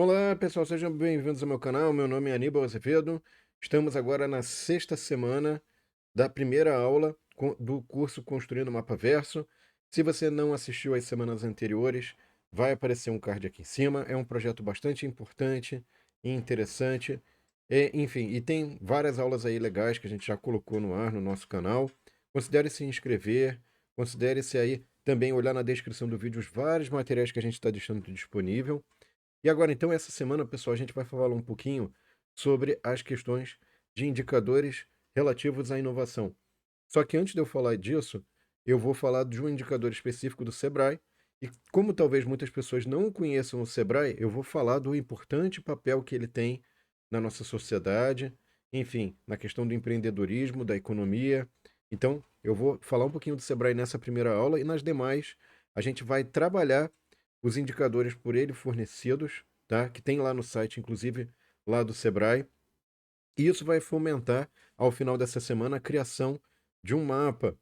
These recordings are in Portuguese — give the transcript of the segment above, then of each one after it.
Olá, pessoal, sejam bem-vindos ao meu canal. Meu nome é Aníbal Azevedo. Estamos agora na sexta semana da primeira aula do curso Construindo Mapa Verso. Se você não assistiu às semanas anteriores, vai aparecer um card aqui em cima. É um projeto bastante importante e interessante. Enfim, e tem várias aulas aí legais que a gente já colocou no ar no nosso canal. Considere se inscrever, considere-se aí também olhar na descrição do vídeo os vários materiais que a gente está deixando disponível. E agora, então, essa semana, pessoal, a gente vai falar um pouquinho sobre as questões de indicadores relativos à inovação. Só que antes de eu falar disso, eu vou falar de um indicador específico do Sebrae. E como talvez muitas pessoas não conheçam o Sebrae, eu vou falar do importante papel que ele tem na nossa sociedade, enfim, na questão do empreendedorismo, da economia. Então, eu vou falar um pouquinho do Sebrae nessa primeira aula e nas demais a gente vai trabalhar os indicadores por ele fornecidos, tá? Que tem lá no site, inclusive lá do Sebrae. E isso vai fomentar, ao final dessa semana, a criação de um mapa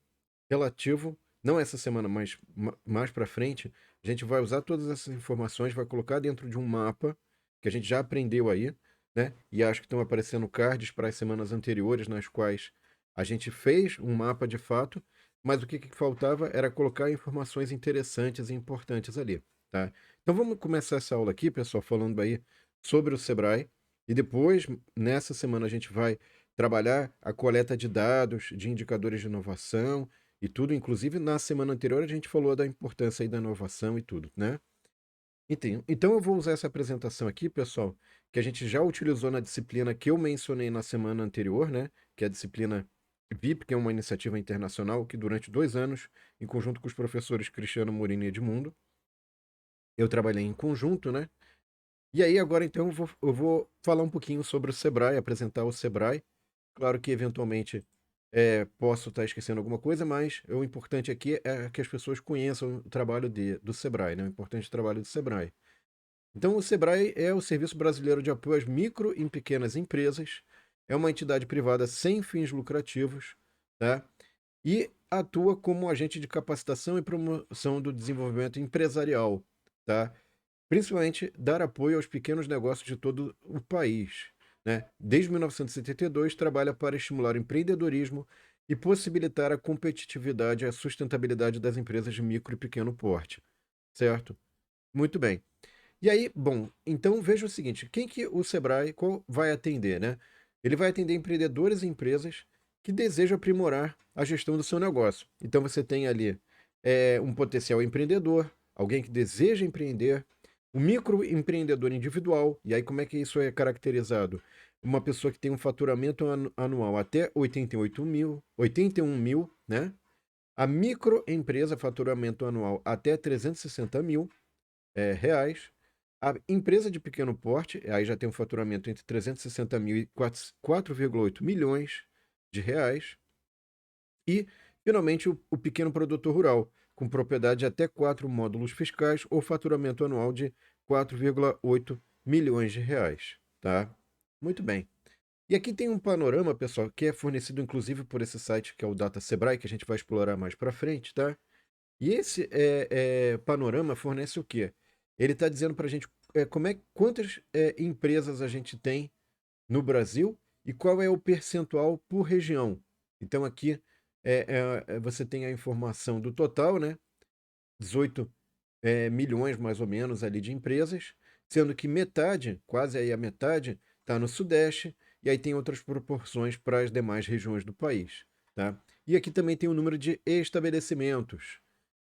relativo, não essa semana, mas mais para frente, a gente vai usar todas essas informações, vai colocar dentro de um mapa que a gente já aprendeu aí, né? E acho que estão aparecendo cards para as semanas anteriores, nas quais a gente fez um mapa de fato, mas o que faltava era colocar informações interessantes e importantes ali, tá? Então vamos começar essa aula aqui, pessoal, falando aí sobre o Sebrae, e depois, nessa semana, a gente vai trabalhar a coleta de dados, de indicadores de inovação, e tudo, inclusive na semana anterior a gente falou da importância aí da inovação e tudo, né? Então eu vou usar essa apresentação aqui, pessoal, que a gente já utilizou na disciplina que eu mencionei na semana anterior, né? Que é a disciplina VIP, que é uma iniciativa internacional que durante 2 anos, em conjunto com os professores Cristiano Morini e Edmundo, eu trabalhei em conjunto, né? E aí agora então eu vou falar um pouquinho sobre o Sebrae, apresentar o Sebrae. Claro que eventualmente posso estar esquecendo alguma coisa, mas o importante aqui é que as pessoas conheçam o trabalho do Sebrae, né? O importante trabalho do Sebrae. Então, o Sebrae é o Serviço Brasileiro de Apoio às Micro e Pequenas Empresas, é uma entidade privada sem fins lucrativos, tá? E atua como agente de capacitação e promoção do desenvolvimento empresarial, tá? Principalmente dar apoio aos pequenos negócios de todo o país, né? Desde 1972, trabalha para estimular o empreendedorismo e possibilitar a competitividade e a sustentabilidade das empresas de micro e pequeno porte, certo? Muito bem. E aí, bom, então veja o seguinte, quem que o Sebrae vai atender, né? Ele vai atender empreendedores e empresas que desejam aprimorar a gestão do seu negócio. Então você tem ali um potencial empreendedor, alguém que deseja empreender, um microempreendedor individual, e aí como é que isso é caracterizado? Uma pessoa que tem um faturamento anual até 81 mil, né? A microempresa, faturamento anual até 360 mil reais. A empresa de pequeno porte, aí já tem um faturamento entre 360 mil e 4,8 milhões de reais. E, finalmente, o pequeno produtor rural, com propriedade de até 4 módulos fiscais ou faturamento anual de 4,8 milhões de reais. Tá? Muito bem. E aqui tem um panorama, pessoal, que é fornecido inclusive por esse site que é o Data Sebrae, que a gente vai explorar mais para frente, tá? E esse panorama fornece o quê? Ele está dizendo para a gente quantas empresas a gente tem no Brasil e qual é o percentual por região. Então aqui você tem a informação do total, né? 18 milhões mais ou menos ali de empresas, sendo que metade, quase aí a metade, está no Sudeste, e aí tem outras proporções para as demais regiões do país. Tá? E aqui também tem o número de estabelecimentos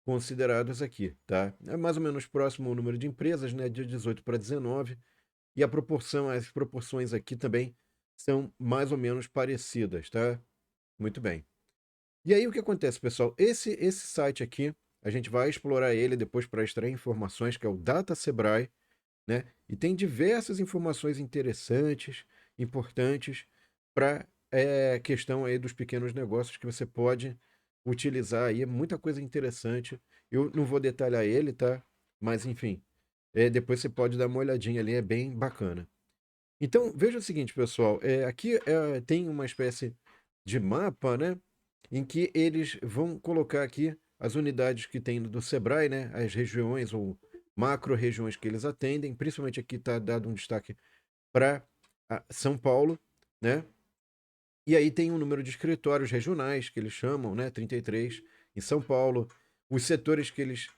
considerados aqui. Tá? É mais ou menos próximo ao número de empresas, né, de 18 para 19, e as proporções aqui também são mais ou menos parecidas. Tá? Muito bem. E aí o que acontece, pessoal? Esse site aqui, a gente vai explorar ele depois para extrair informações, que é o Data Sebrae, né? E tem diversas informações interessantes, importantes para questão aí dos pequenos negócios que você pode utilizar aí. É muita coisa interessante. Eu não vou detalhar ele, tá? Mas enfim, depois você pode dar uma olhadinha ali, é bem bacana. Então, veja o seguinte, pessoal, aqui tem uma espécie de mapa, né, em que eles vão colocar aqui as unidades que tem do Sebrae, né, as regiões ou macro-regiões que eles atendem, principalmente aqui está dado um destaque para São Paulo, né? E aí tem um número de escritórios regionais, que eles chamam, né? 33 em São Paulo. Os setores que eles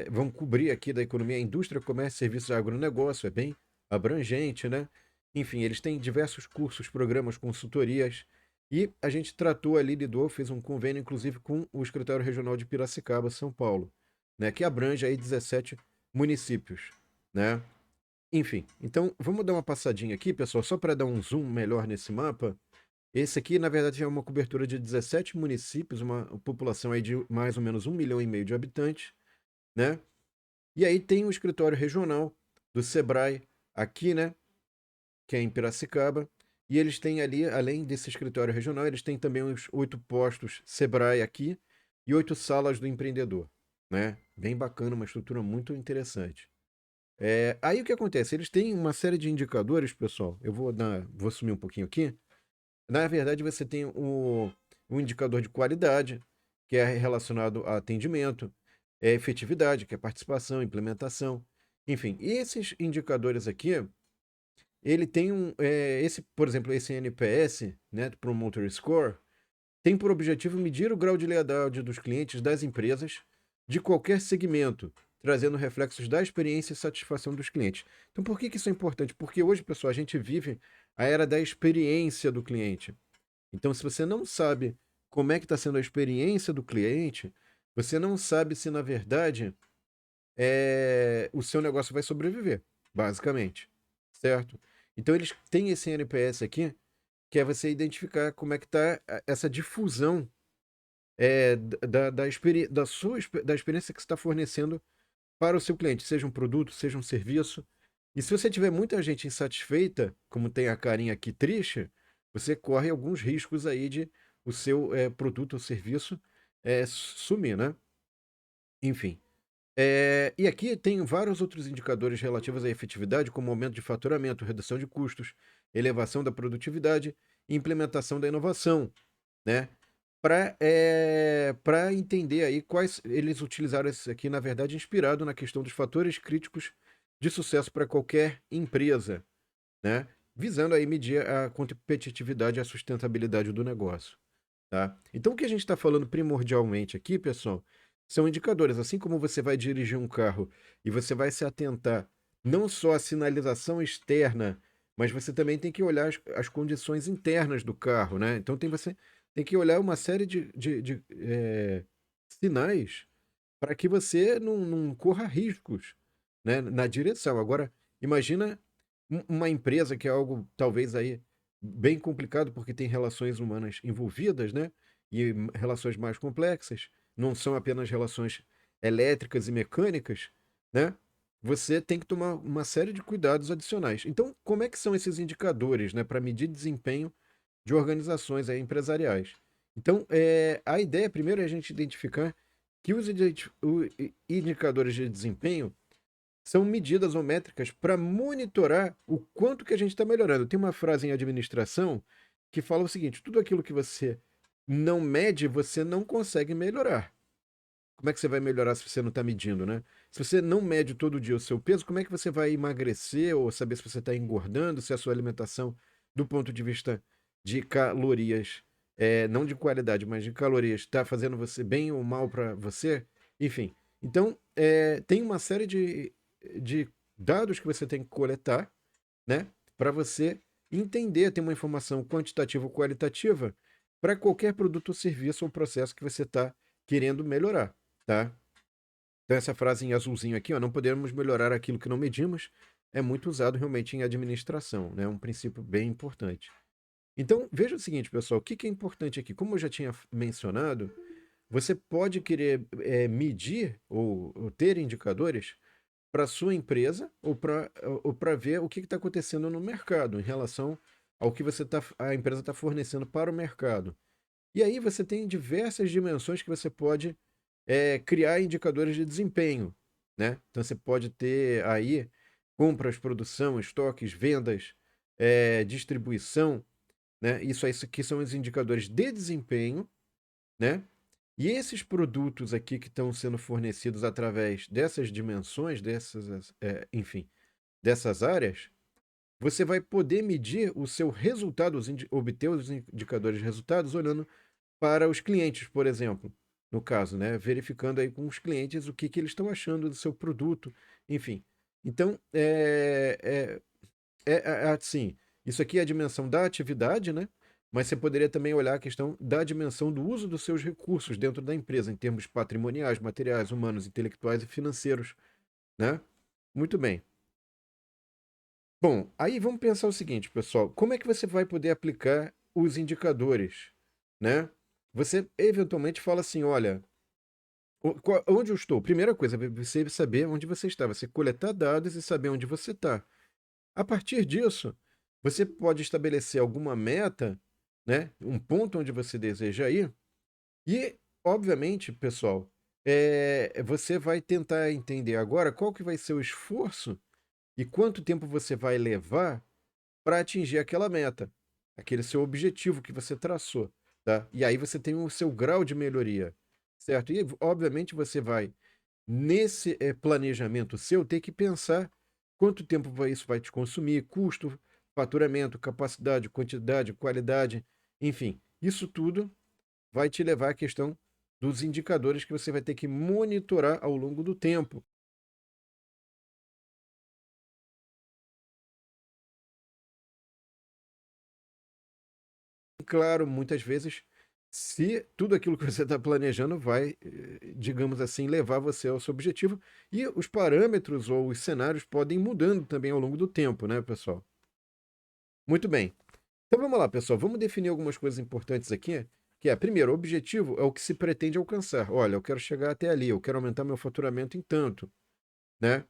vão cobrir aqui da economia, indústria, comércio, serviços, agronegócio, é bem abrangente, né? Enfim, eles têm diversos cursos, programas, consultorias. E a gente tratou ali, lidou, fez um convênio, inclusive, com o Escritório Regional de Piracicaba, São Paulo, né? Que abrange aí 17 municípios, né? Enfim, então vamos dar uma passadinha aqui, pessoal, só para dar um zoom melhor nesse mapa. Esse aqui, na verdade, é uma cobertura de 17 municípios, uma população aí de mais ou menos 1,5 milhão de habitantes, né? E aí tem o escritório regional do Sebrae aqui, né? Que é em Piracicaba. E eles têm ali, além desse escritório regional, eles têm também os 8 postos Sebrae aqui e 8 salas do empreendedor, né? Bem bacana, uma estrutura muito interessante. Aí o que acontece? Eles têm uma série de indicadores, pessoal. Vou sumir um pouquinho aqui. Na verdade, você tem o indicador de qualidade, que é relacionado a atendimento, efetividade, que é participação, implementação, enfim. E esses indicadores aqui, ele tem por exemplo, esse NPS, Net Promoter Score, tem por objetivo medir o grau de lealdade dos clientes das empresas de qualquer segmento, trazendo reflexos da experiência e satisfação dos clientes. Então, por que isso é importante? Porque hoje, pessoal, a gente vive a era da experiência do cliente. Então, se você não sabe como é que está sendo a experiência do cliente, você não sabe se, na verdade, o seu negócio vai sobreviver, basicamente, certo? Então, eles têm esse NPS aqui, que é você identificar como é que está essa difusão da experiência que você está fornecendo para o seu cliente, seja um produto, seja um serviço. E se você tiver muita gente insatisfeita, como tem a carinha aqui triste, você corre alguns riscos aí de o seu produto ou serviço sumir, né? Enfim. E aqui tem vários outros indicadores relativos à efetividade, como aumento de faturamento, redução de custos, elevação da produtividade e implementação da inovação, né? Para entender aí quais eles utilizaram isso aqui, na verdade, inspirado na questão dos fatores críticos de sucesso para qualquer empresa, né? Visando aí medir a competitividade e a sustentabilidade do negócio, tá? Então, o que a gente está falando primordialmente aqui, pessoal, são indicadores. Assim como você vai dirigir um carro e você vai se atentar não só à sinalização externa, mas você também tem que olhar as condições internas do carro, né? Então, você tem que olhar uma série de sinais para que você não corra riscos, né, na direção. Agora, imagina uma empresa que é algo talvez aí bem complicado porque tem relações humanas envolvidas, né? E relações mais complexas, não são apenas relações elétricas e mecânicas, né? Você tem que tomar uma série de cuidados adicionais. Então, como é que são esses indicadores, né, para medir desempenho de organizações aí empresariais? Então, a ideia primeiro é a gente identificar que os indicadores de desempenho são medidas ou métricas para monitorar o quanto que a gente está melhorando. Tem uma frase em administração que fala o seguinte: tudo aquilo que você não mede, você não consegue melhorar. Como é que você vai melhorar se você não está medindo, né? Se você não mede todo dia o seu peso, como é que você vai emagrecer ou saber se você está engordando, se a sua alimentação, do ponto de vista de calorias, não de qualidade, mas de calorias, está fazendo você bem ou mal para você? Enfim. Então, tem uma série de dados que você tem que coletar, né? Para você entender, ter uma informação quantitativa ou qualitativa para qualquer produto ou serviço ou processo que você está querendo melhorar, tá? Então, essa frase em azulzinho aqui, ó, não podemos melhorar aquilo que não medimos, é muito usado realmente em administração, né? Um princípio bem importante. Então, veja o seguinte, pessoal, o que que é importante aqui? Como eu já tinha mencionado, você pode querer medir ou ter indicadores para sua empresa ou para ver o que está acontecendo no mercado em relação ao que a empresa está fornecendo para o mercado. E aí você tem diversas dimensões que você pode criar indicadores de desempenho, né? Então você pode ter aí compras, produção, estoques, vendas, distribuição, né? Isso aqui são os indicadores de desempenho, né? E esses produtos aqui que estão sendo fornecidos através dessas dimensões, enfim, dessas áreas, você vai poder medir o seu resultado, obter os indicadores de resultados olhando para os clientes, por exemplo, no caso, né? Verificando aí com os clientes o que eles estão achando do seu produto, enfim. Então, assim, isso aqui é a dimensão da atividade, né? Mas você poderia também olhar a questão da dimensão do uso dos seus recursos dentro da empresa, em termos patrimoniais, materiais, humanos, intelectuais e financeiros, né? Muito bem. Bom, aí vamos pensar o seguinte, pessoal: como é que você vai poder aplicar os indicadores, né? Você eventualmente fala assim: olha, onde eu estou? Primeira coisa, você saber onde você está, você coletar dados e saber onde você está. A partir disso, você pode estabelecer alguma meta, né? Um ponto onde você deseja ir, e, obviamente, pessoal, você vai tentar entender agora qual que vai ser o esforço e quanto tempo você vai levar para atingir aquela meta, aquele seu objetivo que você traçou, tá? E aí você tem o seu grau de melhoria, certo? E, obviamente, você vai, nesse planejamento seu, ter que pensar quanto tempo isso vai te consumir, custo, faturamento, capacidade, quantidade, qualidade, enfim, isso tudo vai te levar à questão dos indicadores que você vai ter que monitorar ao longo do tempo. Claro, muitas vezes, se tudo aquilo que você está planejando vai, digamos assim, levar você ao seu objetivo, e os parâmetros ou os cenários podem ir mudando também ao longo do tempo, né, pessoal? Muito bem. Então vamos lá, pessoal. Vamos definir algumas coisas importantes aqui. Que é, primeiro, o objetivo é o que se pretende alcançar. Olha, eu quero chegar até ali, eu quero aumentar meu faturamento em tanto, né?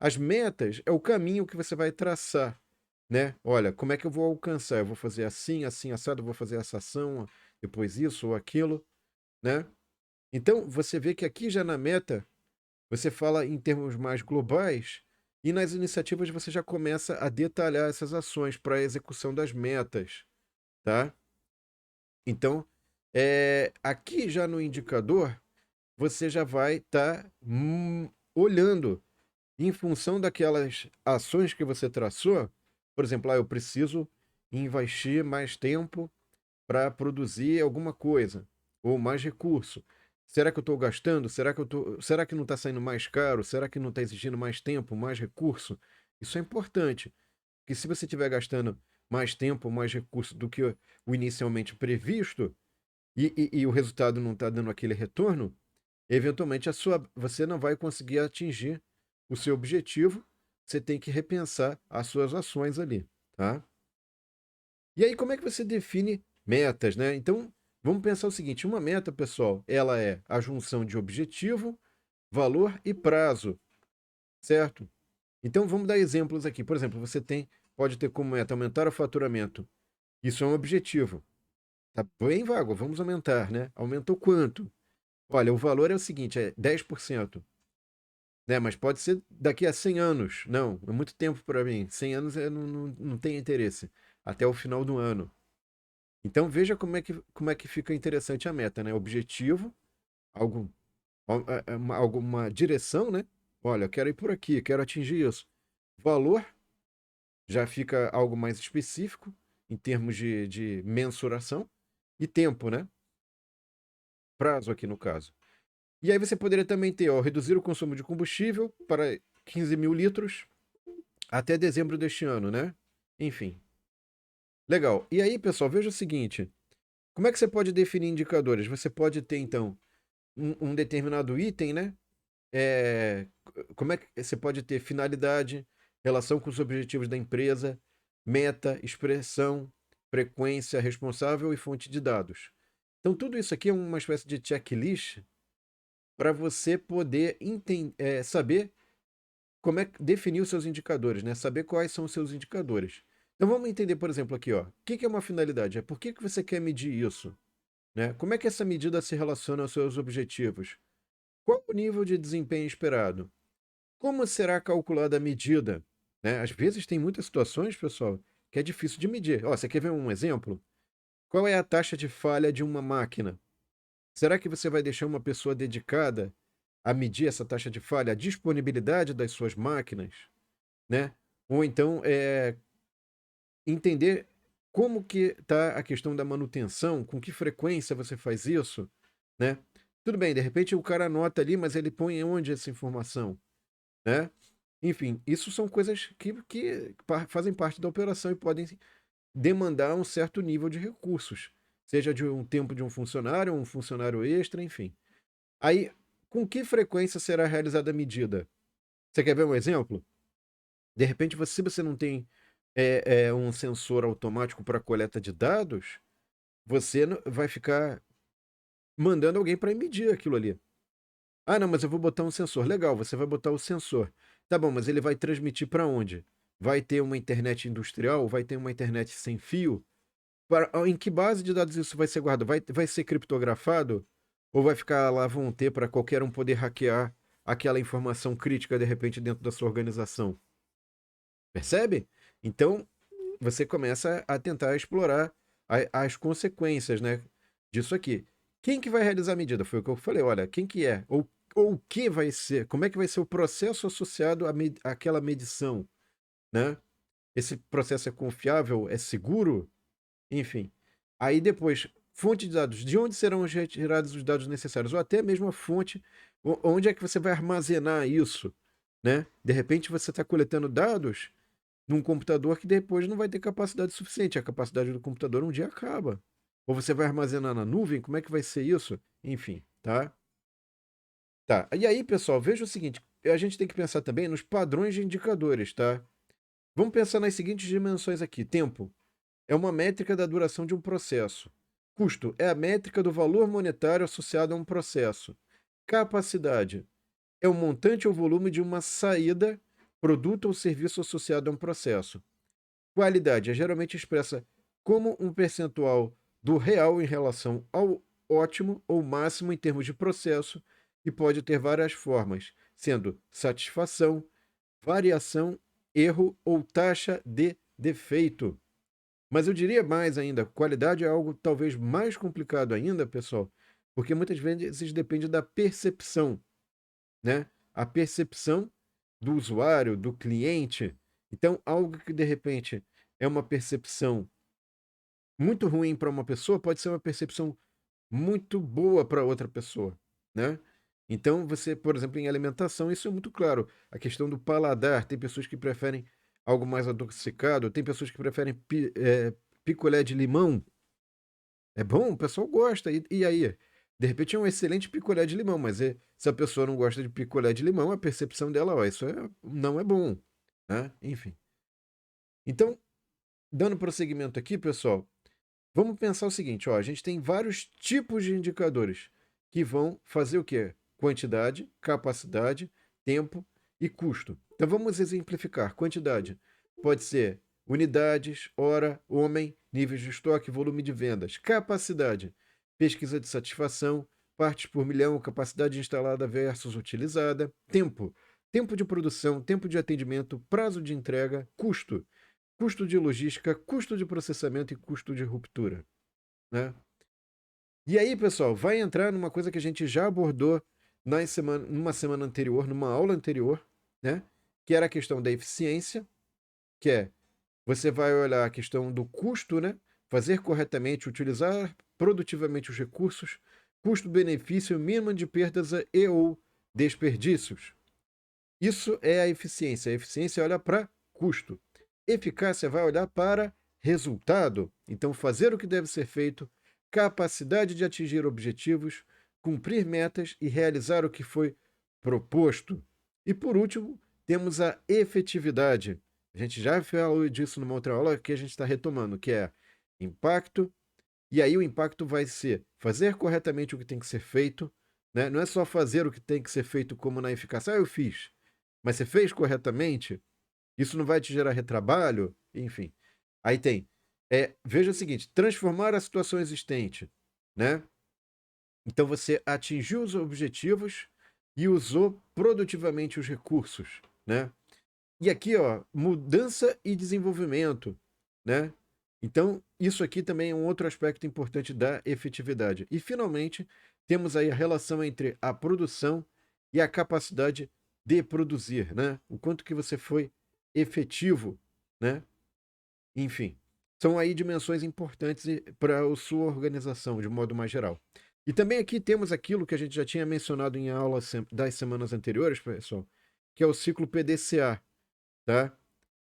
As metas é o caminho que você vai traçar, né? Olha, como é que eu vou alcançar? Eu vou fazer assim, assim, assado, eu vou fazer essa ação, depois isso ou aquilo, né? Então, você vê que aqui já na meta, você fala em termos mais globais, e nas iniciativas você já começa a detalhar essas ações para a execução das metas, tá? Então, aqui já no indicador, você já vai estar olhando em função daquelas ações que você traçou. Por exemplo, eu preciso investir mais tempo para produzir alguma coisa, ou mais recurso. Será que eu estou gastando? Será que não está saindo mais caro? Será que não está exigindo mais tempo, mais recurso? Isso é importante, porque se você estiver gastando mais tempo, mais recurso do que o inicialmente previsto, e o resultado não está dando aquele retorno, eventualmente você não vai conseguir atingir o seu objetivo. Você tem que repensar as suas ações ali, tá? E aí, como é que você define metas, né? Então, vamos pensar o seguinte: uma meta, pessoal, ela é a junção de objetivo, valor e prazo, certo? Então, vamos dar exemplos aqui. Por exemplo, pode ter como meta aumentar o faturamento. Isso é um objetivo. Tá bem vago, vamos aumentar, né? Aumentou quanto? Olha, o valor é o seguinte, é 10%, né? Mas pode ser daqui a 100 anos. Não, é muito tempo para mim. 100 anos eu não tenho interesse. Até o final do ano. Então veja como é que fica interessante a meta, né? Objetivo, algo, alguma direção, né? Olha, eu quero ir por aqui, quero atingir isso. Valor já fica algo mais específico em termos de mensuração. E tempo, né? Prazo aqui no caso. E aí você poderia também ter, ó, reduzir o consumo de combustível para 15 mil litros até dezembro deste ano, né? Enfim. Legal. E aí, pessoal, veja o seguinte: como é que você pode definir indicadores? Você pode ter, então, um determinado item, né? Como é que você pode ter finalidade, relação com os objetivos da empresa, meta, expressão, frequência, responsável e fonte de dados. Então, tudo isso aqui é uma espécie de checklist para você poder saber como é que definir os seus indicadores, né? Saber quais são os seus indicadores. Então vamos entender, por exemplo, aqui, ó. O que é uma finalidade? É por que você quer medir isso? Né? Como é que essa medida se relaciona aos seus objetivos? Qual o nível de desempenho esperado? Como será calculada a medida? Né? Às vezes tem muitas situações, pessoal, que é difícil de medir. Ó, você quer ver um exemplo? Qual é a taxa de falha de uma máquina? Será que você vai deixar uma pessoa dedicada a medir essa taxa de falha, a disponibilidade das suas máquinas, né? Ou então entender como que está a questão da manutenção, com que frequência você faz isso, né? Tudo bem, de repente o cara anota ali, mas ele põe onde essa informação, né? Enfim, isso são coisas que fazem parte da operação e podem demandar um certo nível de recursos, seja de um tempo de um funcionário extra, enfim. Aí, com que frequência será realizada a medida? Você quer ver um exemplo? De repente, se você não tem um sensor automático para coleta de dados, você vai ficar mandando alguém para medir aquilo ali. Ah, não, mas eu vou botar um sensor. Legal, você vai botar o sensor. Tá bom, mas ele vai transmitir para onde? Vai ter uma internet industrial? Vai ter uma internet sem fio? Em que base de dados isso vai ser guardado? Vai ser criptografado? Ou vai ficar lá, vão ter para qualquer um poder hackear aquela informação crítica de repente dentro da sua organização? Percebe? Então, você começa a tentar explorar as consequências, né, disso aqui. Quem que vai realizar a medida? Foi o que eu falei, olha, quem que é? Ou o que vai ser? Como é que vai ser o processo associado àquela medição, né? Esse processo é confiável? É seguro? Enfim. Aí depois, fonte de dados. De onde serão retirados os dados necessários? Ou até mesmo a fonte, onde é que você vai armazenar isso, né? De repente você está coletando dados num computador que depois não vai ter capacidade suficiente. A capacidade do computador um dia acaba. Ou você vai armazenar na nuvem? Como é que vai ser isso? Enfim, tá? Tá. E aí, pessoal, veja o seguinte: a gente tem que pensar também nos padrões de indicadores, tá? Vamos pensar nas seguintes dimensões aqui: tempo é uma métrica da duração de um processo. Custo é a métrica do valor monetário associado a um processo. Capacidade é o montante ou volume de uma saída, produto ou serviço associado a um processo. Qualidade é geralmente expressa como um percentual do real em relação ao ótimo ou máximo em termos de processo e pode ter várias formas, sendo satisfação, variação, erro ou taxa de defeito. Mas eu diria mais ainda, qualidade é algo talvez mais complicado ainda, pessoal, porque muitas vezes depende da percepção, né? A percepção do usuário, do cliente. Então, algo que de repente é uma percepção muito ruim para uma pessoa pode ser uma percepção muito boa para outra pessoa, né? Então, você, por exemplo, em alimentação, isso é muito claro. A questão do paladar, tem pessoas que preferem algo mais adocicado, tem pessoas que preferem picolé de limão. É bom, o pessoal gosta. E aí? De repente é um excelente picolé de limão, mas se a pessoa não gosta de picolé de limão, a percepção dela, ó, não é bom, né? Enfim. Então, dando prosseguimento aqui, pessoal, vamos pensar o seguinte, ó, a gente tem vários tipos de indicadores que vão fazer o quê? Quantidade, capacidade, tempo e custo. Então vamos exemplificar. Quantidade pode ser unidades, hora, homem, níveis de estoque, volume de vendas. Capacidade, pesquisa de satisfação, partes por milhão, capacidade instalada versus utilizada. Tempo, tempo de produção, tempo de atendimento, prazo de entrega, custo, custo de logística, custo de processamento e custo de ruptura, né? E aí, pessoal, vai entrar numa coisa que a gente já abordou numa semana anterior, numa aula anterior, né? Que era a questão da eficiência, que é você vai olhar a questão do custo, né? Fazer corretamente, utilizar produtivamente os recursos, custo-benefício, mínimo de perdas e ou desperdícios. Isso é a eficiência. A eficiência olha para custo. Eficácia vai olhar para resultado. Então, fazer o que deve ser feito, capacidade de atingir objetivos, cumprir metas e realizar o que foi proposto. E por último, temos a efetividade. A gente já falou disso numa outra aula que a gente está retomando, que é impacto. E aí o impacto vai ser fazer corretamente o que tem que ser feito, né? Não é só fazer o que tem que ser feito como na eficácia. Ah, eu fiz. Mas você fez corretamente? Isso não vai te gerar retrabalho? Enfim. Aí tem. Veja o seguinte: transformar a situação existente, né? Então você atingiu os objetivos e usou produtivamente os recursos, né? E aqui, ó, mudança e desenvolvimento, né? Então, isso aqui também é um outro aspecto importante da efetividade. E, finalmente, temos aí a relação entre a produção e a capacidade de produzir, né? O quanto que você foi efetivo, né? Enfim, são aí dimensões importantes para a sua organização, de modo mais geral. E também aqui temos aquilo que a gente já tinha mencionado em aulas das semanas anteriores, pessoal, que é o ciclo PDCA, tá?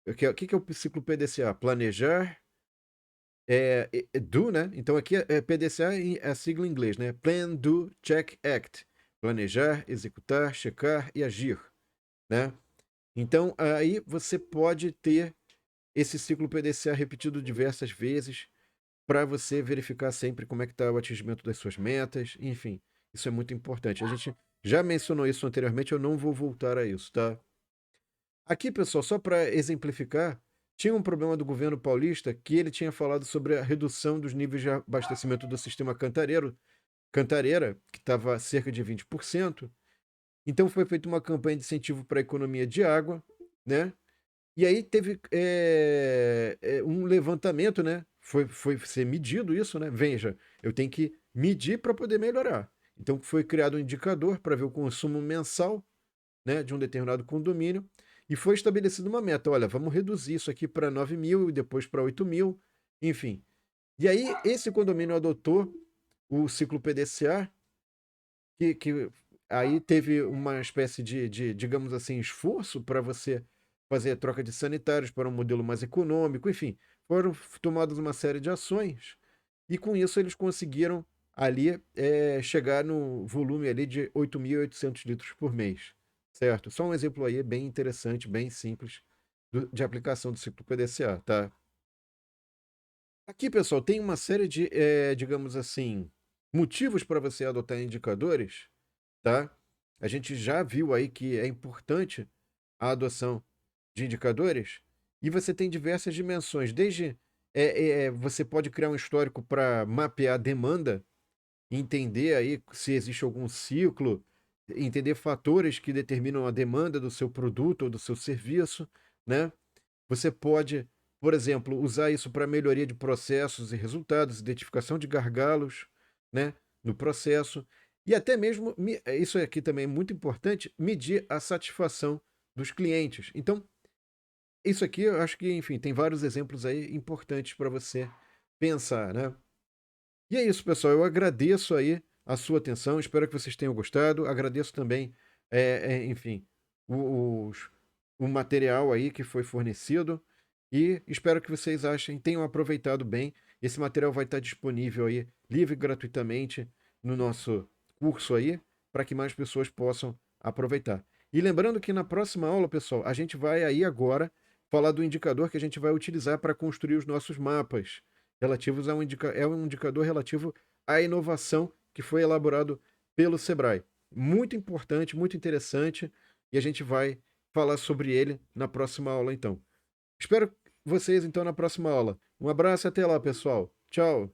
O que é o ciclo PDCA? Planejar, do, né? Então aqui é PDCA é a sigla em inglês, né? Plan, Do, Check, Act. Planejar, executar, checar e agir, né? Então aí você pode ter esse ciclo PDCA repetido diversas vezes para você verificar sempre como é que está o atingimento das suas metas, enfim, isso é muito importante. A gente já mencionou isso anteriormente, eu não vou voltar a isso, tá? Aqui, pessoal, só para exemplificar, tinha um problema do governo paulista que ele tinha falado sobre a redução dos níveis de abastecimento do sistema Cantareira, que estava cerca de 20%. Então foi feita uma campanha de incentivo para a economia de água, né? E aí teve um levantamento, né? Foi ser medido isso, né? Veja, eu tenho que medir para poder melhorar. Então foi criado um indicador para ver o consumo mensal, né, de um determinado condomínio e foi estabelecida uma meta. Olha, vamos reduzir isso aqui para 9 mil e depois para 8 mil, enfim. E aí esse condomínio adotou o ciclo PDCA, que aí teve uma espécie de, digamos assim, esforço para você fazer a troca de sanitários para um modelo mais econômico, enfim, foram tomadas uma série de ações e com isso eles conseguiram ali chegar no volume ali de 8.800 litros por mês, certo? Só um exemplo aí bem interessante, bem simples de aplicação do ciclo PDCA, tá? Aqui, pessoal, tem uma série de, digamos assim, motivos para você adotar indicadores, tá? A gente já viu aí que é importante a adoção de indicadores e você tem diversas dimensões. Desde você pode criar um histórico para mapear a demanda, entender aí se existe algum ciclo, entender fatores que determinam a demanda do seu produto ou do seu serviço, né? Você pode, por exemplo, usar isso para melhoria de processos e resultados, identificação de gargalos, né, no processo. E até mesmo, isso aqui também é muito importante, medir a satisfação dos clientes. Então, isso aqui eu acho que, enfim, tem vários exemplos aí importantes para você pensar, né? E é isso, pessoal. Eu agradeço aí a sua atenção, espero que vocês tenham gostado. Agradeço também, enfim, os, o material aí que foi fornecido e espero que vocês tenham aproveitado bem. Esse material vai estar disponível aí, livre e gratuitamente, no nosso curso aí, para que mais pessoas possam aproveitar. E lembrando que na próxima aula, pessoal, a gente vai aí agora falar do indicador que a gente vai utilizar para construir os nossos mapas relativos a é um indicador relativo à inovação que foi elaborado pelo Sebrae. Muito importante, muito interessante, e a gente vai falar sobre ele na próxima aula, então. Espero vocês, então, na próxima aula. Um abraço e até lá, pessoal. Tchau!